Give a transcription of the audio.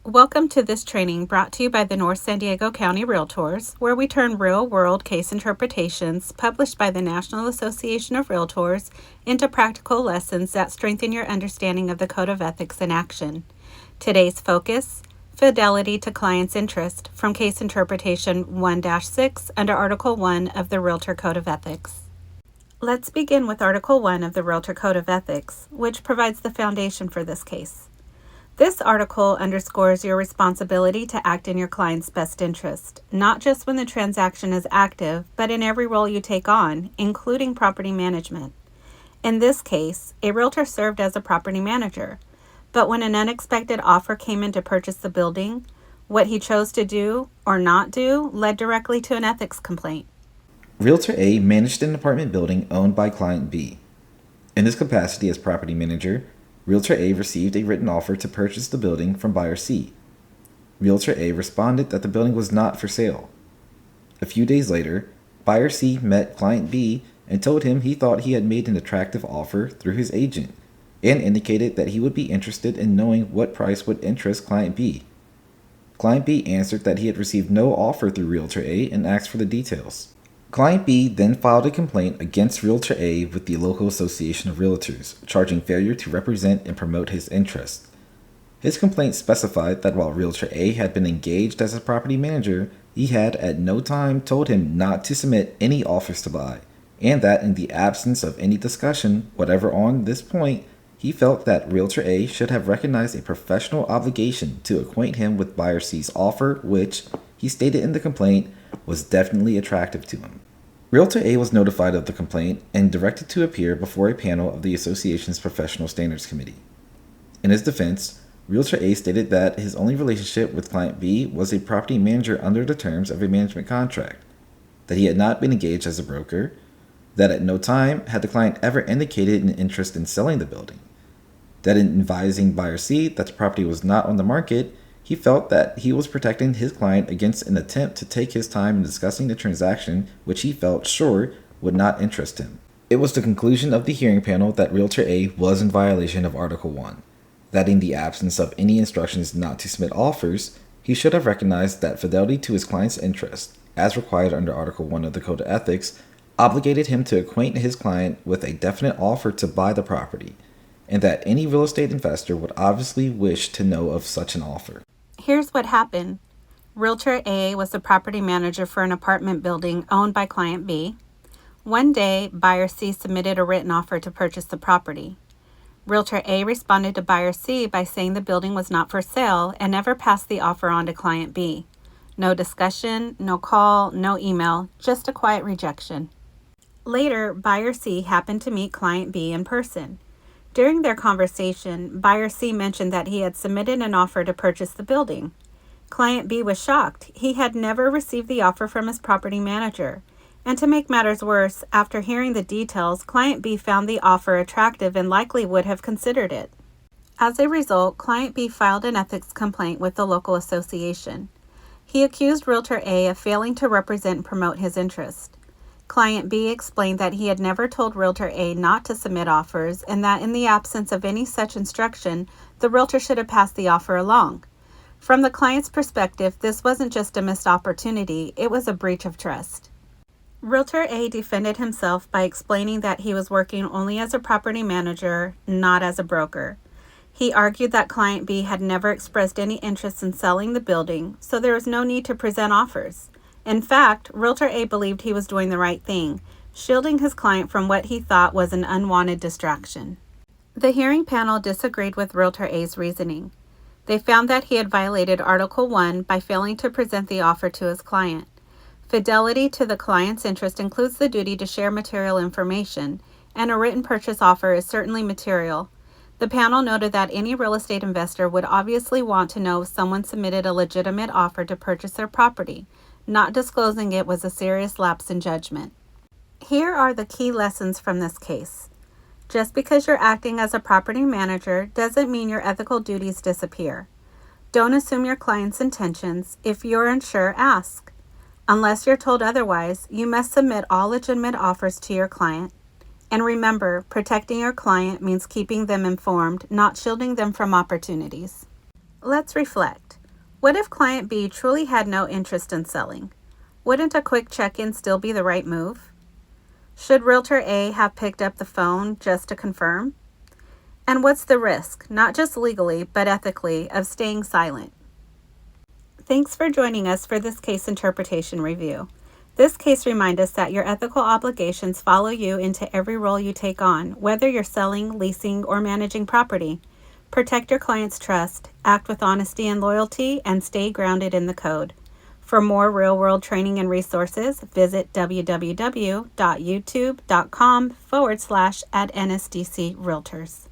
Welcome to this training brought to you by the North San Diego County Realtors, where we turn real-world case interpretations published by the National Association of Realtors into practical lessons that strengthen your understanding of the Code of Ethics in action. Today's focus: Fidelity to Client's Interest from Case Interpretation 1-6 under Article 1 of the Realtor Code of Ethics. Let's begin with Article 1 of the Realtor Code of Ethics, which provides the foundation for this case. This article underscores your responsibility to act in your client's best interest, not just when the transaction is active, but in every role you take on, including property management. In this case, a realtor served as a property manager, but when an unexpected offer came in to purchase the building, what he chose to do or not do led directly to an ethics complaint. Realtor A managed an apartment building owned by Client B. In his capacity as property manager, Realtor A received a written offer to purchase the building from buyer C. Realtor A responded that the building was not for sale. A few days later, buyer C met Client B and told him he thought he had made an attractive offer through his agent and indicated that he would be interested in knowing what price would interest Client B. Client B answered that he had received no offer through Realtor A and asked for the details. Client B then filed a complaint against Realtor A with the local association of realtors, charging failure to represent and promote his interests. His complaint specified that while Realtor A had been engaged as a property manager, he had at no time told him not to submit any offers to buy, and that in the absence of any discussion, whatever on this point, he felt that Realtor A should have recognized a professional obligation to acquaint him with buyer C's offer, which, he stated in the complaint, was definitely attractive to him. Realtor A was notified of the complaint and directed to appear before a panel of the association's Professional Standards Committee. In his defense, Realtor A stated that his only relationship with Client B was a property manager under the terms of a management contract, that he had not been engaged as a broker, that at no time had the client ever indicated an interest in selling the building, that in advising buyer C that the property was not on the market, he felt that he was protecting his client against an attempt to take his time in discussing the transaction which he felt sure would not interest him. It was the conclusion of the hearing panel that Realtor A was in violation of Article 1, that in the absence of any instructions not to submit offers, he should have recognized that fidelity to his client's interest, as required under Article 1 of the Code of Ethics, obligated him to acquaint his client with a definite offer to buy the property, and that any real estate investor would obviously wish to know of such an offer. Here's what happened. Realtor A was the property manager for an apartment building owned by Client B. One day, buyer C submitted a written offer to purchase the property. Realtor A responded to buyer C by saying the building was not for sale and never passed the offer on to Client B. No discussion, no call, no email, just a quiet rejection. Later, buyer C happened to meet Client B in person. During their conversation, buyer C mentioned that he had submitted an offer to purchase the building. Client B was shocked. He had never received the offer from his property manager. And to make matters worse, after hearing the details, Client B found the offer attractive and likely would have considered it. As a result, Client B filed an ethics complaint with the local association. He accused Realtor A of failing to represent and promote his interest. Client B explained that he had never told Realtor A not to submit offers and that in the absence of any such instruction, the realtor should have passed the offer along. From the client's perspective, this wasn't just a missed opportunity, it was a breach of trust. Realtor A defended himself by explaining that he was working only as a property manager, not as a broker. He argued that Client B had never expressed any interest in selling the building, so there was no need to present offers. In fact, Realtor A believed he was doing the right thing, shielding his client from what he thought was an unwanted distraction. The hearing panel disagreed with Realtor A's reasoning. They found that he had violated Article 1 by failing to present the offer to his client. Fidelity to the client's interest includes the duty to share material information, and a written purchase offer is certainly material. The panel noted that any real estate investor would obviously want to know if someone submitted a legitimate offer to purchase their property. Not disclosing it was a serious lapse in judgment. Here are the key lessons from this case. Just because you're acting as a property manager doesn't mean your ethical duties disappear. Don't assume your client's intentions. If you're unsure, ask. Unless you're told otherwise, you must submit all legitimate offers to your client. And remember, protecting your client means keeping them informed, not shielding them from opportunities. Let's reflect. What if client B truly had no interest in selling? Wouldn't a quick check-in still be the right move? Should Realtor A have picked up the phone just to confirm? And what's the risk, not just legally, but ethically, of staying silent? Thanks for joining us for this case interpretation review. This case reminds us that your ethical obligations follow you into every role you take on, whether you're selling, leasing, or managing property. Protect your client's trust, act with honesty and loyalty, and stay grounded in the code. For more real-world training and resources, visit www.youtube.com/@NSDC Realtors.